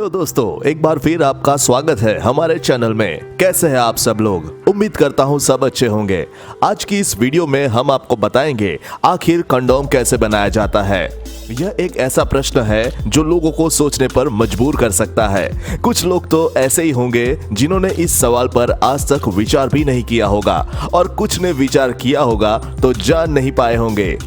Hello दोस्तों, एक बार फिर आपका स्वागत है हमारे चैनल में। कैसे हैं आप सब लोग? उम्मीद करता हूं सब अच्छे होंगे। आज की इस वीडियो में हम आपको बताएंगे आखिर कंडोम कैसे बनाया जाता है। यह एक ऐसा प्रश्न है जो लोगों को सोचने पर मजबूर कर सकता है। कुछ लोग तो ऐसे ही होंगे जिन्होंने इस सवाल पर आज तक विचार भी नहीं किया होगा, और कुछ ने विचार किया होगा तो जान नहीं पाए होंगे।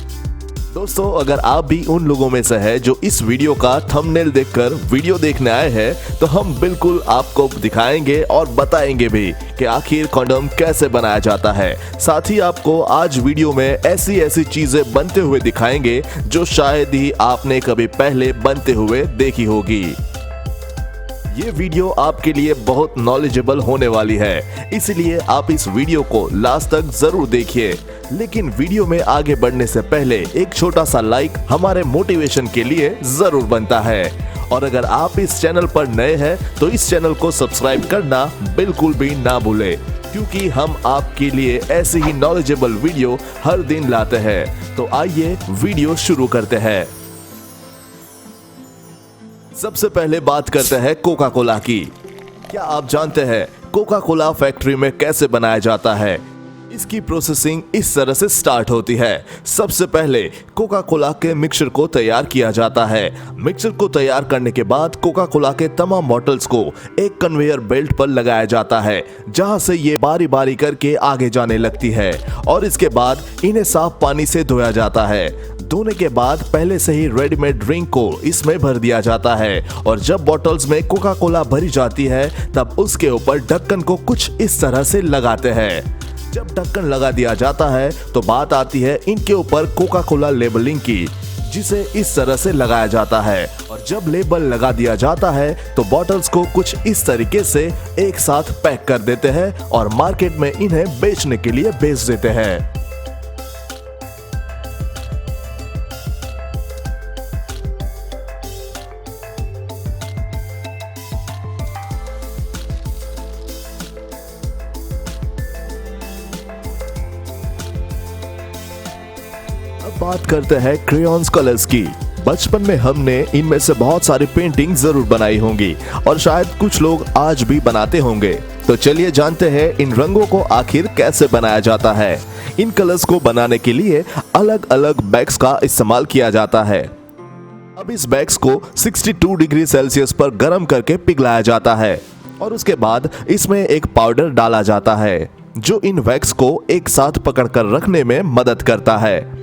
दोस्तों, अगर आप भी उन लोगों में से हैं जो इस वीडियो का थंबनेल देखकर वीडियो देखने आए हैं, तो हम बिल्कुल आपको दिखाएंगे और बताएंगे भी कि आखिर कंडोम कैसे बनाया जाता है। साथ ही आपको आज वीडियो में ऐसी चीजें बनते हुए दिखाएंगे जो शायद ही आपने कभी पहले बनते हुए देखी होगी। ये वीडियो आपके लिए बहुत नॉलेजेबल होने वाली है, इसलिए आप इस वीडियो को लास्ट तक जरूर देखिए। लेकिन वीडियो में आगे बढ़ने से पहले एक छोटा सा लाइक हमारे मोटिवेशन के लिए जरूर बनता है। और अगर आप इस चैनल पर नए हैं तो इस चैनल को सब्सक्राइब करना बिल्कुल भी ना भूलें, क्योंकि हम आपके लिए ऐसे ही नॉलेजेबल वीडियो हर दिन लाते हैं। तो आइए वीडियो शुरू करते हैं। सबसे पहले बात करते हैं कोका कोला की। क्या आप जानते हैं कोका कोला फैक्ट्री में कैसे बनाया जाता है? इसकी प्रोसेसिंग इस तरह से स्टार्ट होती है। सबसे पहले कोका कोला के मिक्सचर को तैयार किया जाता है। मिक्सचर को तैयार करने के बाद कोका कोला के तमाम बॉटल्स को एक कन्वेयर बेल्ट पर लगाया जाता है, जहां से ये बारी बारी करके आगे जाने लगती है। और इसके बाद इन्हें साफ पानी से धोया जाता है। धोने के बाद पहले से ही रेडीमेड ड्रिंक को इसमें भर दिया जाता है, और जब बॉटल्स में कोका कोला भरी जाती है तब उसके ऊपर ढक्कन को कुछ इस तरह से लगाते हैं। जब ढक्कन लगा दिया जाता है तो बात आती है इनके ऊपर कोका कोला लेबलिंग की, जिसे इस तरह से लगाया जाता है। और जब लेबल लगा दिया जाता है तो बॉटल्स को कुछ इस तरीके से एक साथ पैक कर देते हैं और मार्केट में इन्हें बेचने के लिए भेज देते हैं। बात करते हैं क्रेयॉन्स कलर्स की। बचपन में हमने इनमें से बहुत सारी पेंटिंग जरूर बनाई होंगी, और शायद कुछ लोग आज भी बनाते होंगे। तो चलिए जानते हैं इन रंगों को आखिर कैसे बनाया जाता है। इन कलर्स को बनाने के लिए अलग अलग बैग्स का इस्तेमाल किया जाता है। अब इस बैग्स को 62 डिग्री सेल्सियस पर गर्म करके पिघलाया जाता है, और उसके बाद इसमें एक पाउडर डाला जाता है जो इन वैक्स को एक साथ पकड़कर रखने में मदद करता है।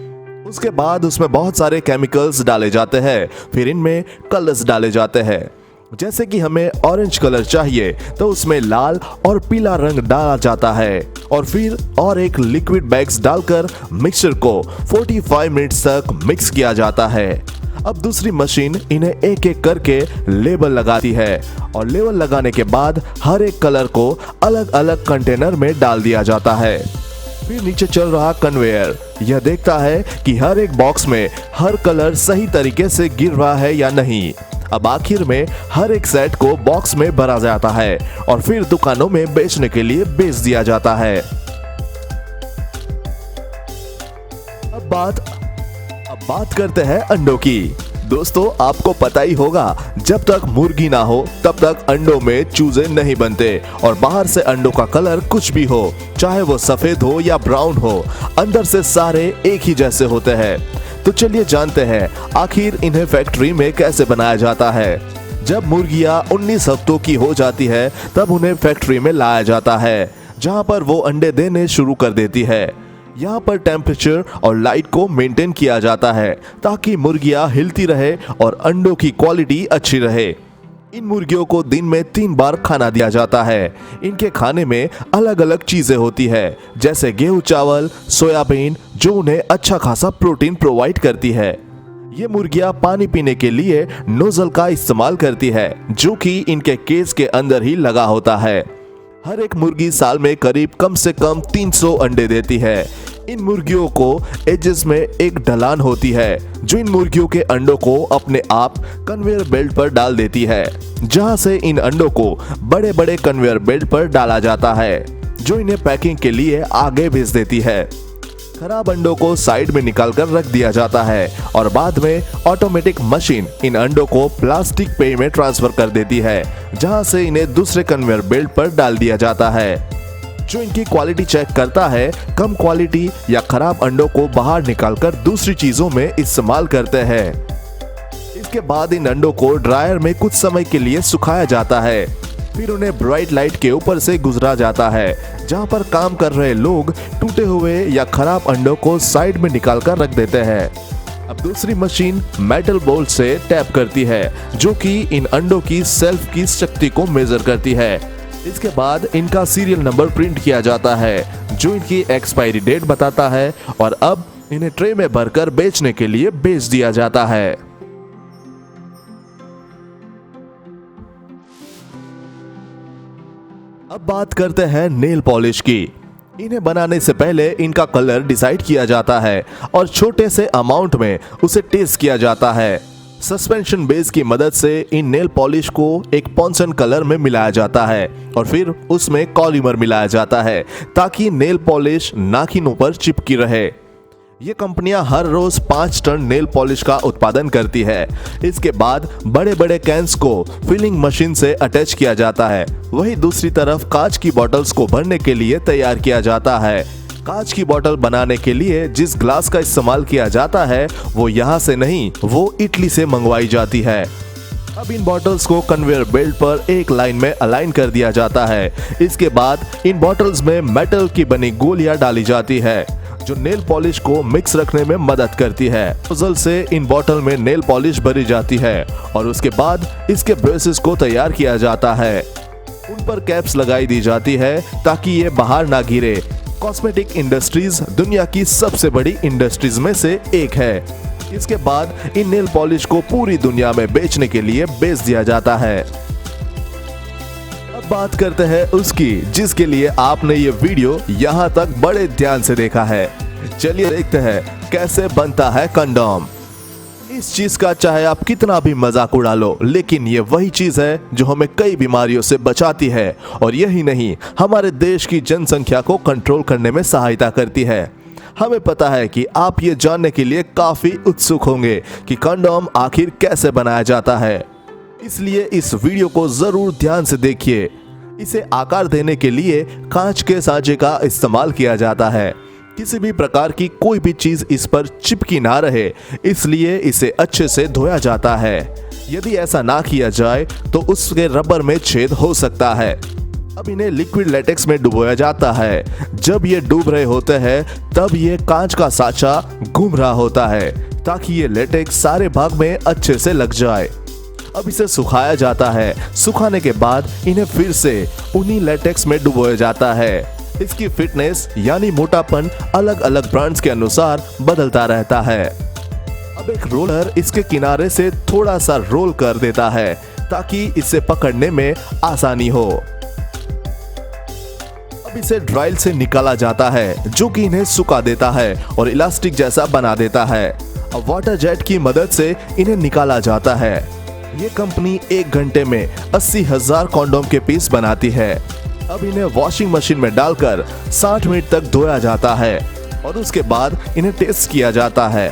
उसके बाद उसमें बहुत सारे केमिकल्स डाले जाते हैं। फिर इनमें कलर्स डाले जाते हैं। जैसे कि हमें ऑरेंज कलर चाहिए तो उसमें लाल और पीला रंग डाला जाता है, और फिर और एक लिक्विड बैग्स डालकर मिक्सचर को 45 मिनट्स तक मिक्स किया जाता है। अब दूसरी मशीन इन्हें एक एक करके लेबल लगाती है, और लेबल लगाने के बाद हर एक कलर को अलग अलग कंटेनर में डाल दिया जाता है। फिर नीचे चल रहा कन्वेयर यह देखता है कि हर एक बॉक्स में हर कलर सही तरीके से गिर रहा है या नहीं। अब आखिर में हर एक सेट को बॉक्स में भरा जाता है और फिर दुकानों में बेचने के लिए बेच दिया जाता है। अब बात करते हैं अंडों की। दोस्तों, आपको पता ही होगा, जब तक मुर्गी ना हो तब तक अंडों में चूजे नहीं बनते, और बाहर से अंडों का कलर कुछ भी हो, चाहे वो सफेद हो या ब्राउन हो, अंदर से सारे एक ही जैसे होते हैं। तो चलिए जानते हैं आखिर इन्हें फैक्ट्री में कैसे बनाया जाता है। जब मुर्गियां 19 हफ्तों की हो जाती है तब उन्हें फैक्ट्री में लाया जाता है, जहां पर वो अंडे देने शुरू कर देती है। यहाँ पर टेम्परेचर और लाइट को मेंटेन किया जाता है ताकि मुर्गियां हिलती रहे और अंडों की क्वालिटी अच्छी रहे। इन मुर्गियों को दिन में 3 बार खाना दिया जाता है। इनके खाने में अलग अलग चीजें होती है, जैसे गेहूं, चावल, सोयाबीन, जो उन्हें अच्छा खासा प्रोटीन प्रोवाइड करती है। ये मुर्गियां पानी पीने के लिए नोजल का इस्तेमाल करती है, जो कि इनके केस के अंदर ही लगा होता है। हर एक मुर्गी साल में करीब कम से कम 300 अंडे देती है। इन मुर्गियों को एजेस में एक ढलान होती है, जो इन मुर्गियों के अंडों को अपने आप कन्वेयर बेल्ट पर डाल देती है, जहां से इन अंडों को बड़े बड़े कन्वेयर बेल्ट पर डाला जाता है, जो इन्हें पैकिंग के लिए आगे भेज देती है। खराब अंडों को साइड में निकाल कर रख दिया जाता है और बाद में ऑटोमेटिक मशीन इन अंडों को प्लास्टिक पे में ट्रांसफर कर देती है, जहां से इन्हें दूसरे कन्वेयर बेल्ट पर डाल दिया जाता है, जो इनकी क्वालिटी चेक करता है। कम क्वालिटी या खराब अंडों को बाहर निकालकर दूसरी चीजों में इस्तेमाल करते हैं। इसके बाद इन अंडों को ड्रायर में कुछ समय के लिए सुखाया जाता है, फिर उन्हें ब्राइट लाइट के ऊपर से गुजरा जाता है, जहां पर काम कर रहे लोग टूटे हुए या खराब अंडों को साइड में निकाल कर रख देते हैं। अब दूसरी मशीन मेटल बोल्ट से टैप करती है, जो कि इन अंडों की सेल्फ की शक्ति को मेजर करती है। इसके बाद इनका सीरियल नंबर प्रिंट किया जाता है, जो इनकी एक्सपायरी डेट बताता है, और अब इन्हें ट्रे में भरकर बेचने के लिए बेच दिया जाता है। अब बात करते हैं नेल पॉलिश की। इन्हें बनाने से पहले इनका कलर डिसाइड किया जाता है और छोटे से अमाउंट में उसे टेस्ट किया जाता है। सस्पेंशन बेस की मदद से इन नेल पॉलिश को एक पॉन्सन कलर में मिलाया जाता है और फिर उसमें पॉलीमर मिलाया जाता है, ताकि नेल पॉलिश नाखूनों पर चिपकी रहे। ये कंपनियां हर रोज 5 टन नेल पॉलिश का उत्पादन करती है। इसके बाद बड़े बड़े कैंस को फिलिंग मशीन से अटैच किया जाता है। वहीं दूसरी तरफ कांच की बॉटल्स को भरने के लिए तैयार किया जाता है। कांच की बोतल बनाने के लिए जिस ग्लास का इस्तेमाल किया जाता है वो यहाँ से नहीं, वो इटली से मंगवाई जाती है। अब इन बॉटल्स को कन्वेयर बेल्ट पर एक लाइन में अलाइन कर दिया जाता है। इसके बाद इन बॉटल्स में मेटल की बनी गोलियां डाली जाती है, जो नेल पॉलिश को मिक्स रखने में मदद करती है। नोजल से इन बॉटल में नेल पॉलिश भरी जाती है और उसके बाद इसके ब्रेसेस को तैयार किया जाता है। उन पर कैप्स लगाई दी जाती है ताकि ये बाहर ना गिरे। कॉस्मेटिक इंडस्ट्रीज दुनिया की सबसे बड़ी इंडस्ट्रीज में से एक है। इसके बाद इन नेल पॉलिश को पूरी दुनिया में बेचने के लिए बेच दिया जाता है। अब बात करते हैं उसकी जिसके लिए आपने ये वीडियो यहाँ तक बड़े ध्यान से देखा है। चलिए देखते हैं कैसे बनता है कंडोम। इस चीज का चाहे आप कितना भी मजाक उड़ा लो, लेकिन ये वही चीज है जो हमें कई बीमारियों से बचाती है और यही नहीं, हमारे देश की जनसंख्या को कंट्रोल करने में सहायता करती है। हमें पता है कि आप ये जानने के लिए काफी उत्सुक होंगे कि कंडोम आखिर कैसे बनाया जाता है, इसलिए इस वीडियो को जरूर ध्यान से देखिए। इसे आकार देने के लिए कांच के सांचे का इस्तेमाल किया जाता है। किसी भी प्रकार की कोई भी चीज इस पर चिपकी ना रहे, इसलिए इसे अच्छे से धोया जाता है। यदि ऐसा ना किया जाए तो उसके रबर में छेद हो सकता है। अब इन्हें लिक्विड लेटेक्स में डुबोया जाता है। जब ये डूब रहे होते हैं तब ये कांच का सांचा घूम रहा होता है, ताकि ये लेटेक्स सारे भाग में अच्छे से लग जाए। अब इसे सुखाया जाता है। सुखाने के बाद इन्हें फिर से उन्हीं लेटेक्स में डुबोया जाता है। इसकी फिटनेस यानी मोटापन अलग अलग ब्रांड्स के अनुसार बदलता रहता है। अब एक रोलर इसके किनारे से थोड़ा सा रोल कर देता है ताकि इसे पकड़ने में आसानी हो। अब इसे ड्राइल से निकाला जाता है, जो कि इन्हें सुखा देता है और इलास्टिक जैसा बना देता है। अब वाटर जेट की मदद से इन्हें निकाला जाता है। ये कंपनी 1 घंटे में 80,000 कॉन्डोम के पीस बनाती है। अब इन्हें वॉशिंग मशीन में डालकर 60 मिनट तक धोया जाता है और उसके बाद इन्हें टेस्ट किया जाता है।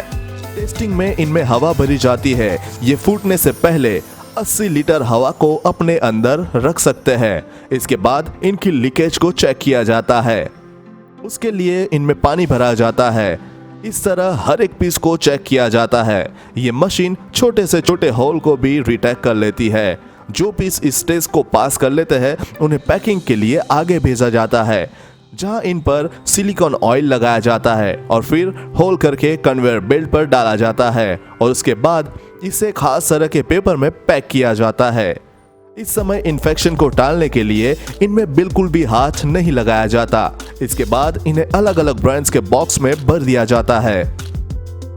टेस्टिंग में इनमें हवा भरी जाती है। ये फूटने से पहले 80 लीटर हवा को अपने अंदर रख सकते हैं। इसके बाद इनकी लीकेज को चेक किया जाता है। उसके लिए इनमें पानी भरा जाता है। इस तरह हर एक पीस को चेक किया जाता है। ये मशीन छोटे से छोटे होल को भी डिटेक्ट कर लेती है। जो पीस इस टेस्ट को पास कर लेते हैं उन्हें पैकिंग के लिए आगे भेजा जाता है, जहां इन पर सिलिकॉन ऑयल लगाया जाता है और फिर होल करके कन्वेयर बेल्ट पर डाला जाता है और उसके बाद इसे खास तरह के पेपर में पैक किया जाता है। इस समय इन्फेक्शन को टालने के लिए इनमें बिल्कुल भी हाथ नहीं लगाया जाता। इसके बाद इन्हें अलग अलग ब्रांड्स के बॉक्स में भर दिया जाता है।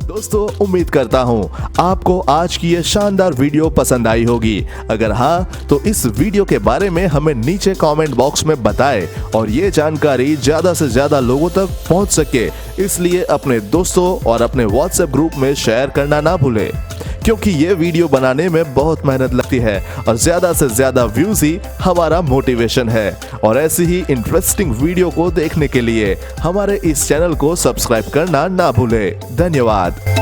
दोस्तों, उम्मीद करता हूं आपको आज की ये शानदार वीडियो पसंद आई होगी। अगर हाँ तो इस वीडियो के बारे में हमें नीचे कमेंट बॉक्स में बताएं और ये जानकारी ज्यादा से ज्यादा लोगों तक पहुंच सके, इसलिए अपने दोस्तों और अपने व्हाट्सएप ग्रुप में शेयर करना ना भूलें, क्योंकि ये वीडियो बनाने में बहुत मेहनत लगती है और ज्यादा से ज्यादा व्यूज ही हमारा मोटिवेशन है। और ऐसी ही इंटरेस्टिंग वीडियो को देखने के लिए हमारे इस चैनल को सब्सक्राइब करना ना भूले। धन्यवाद।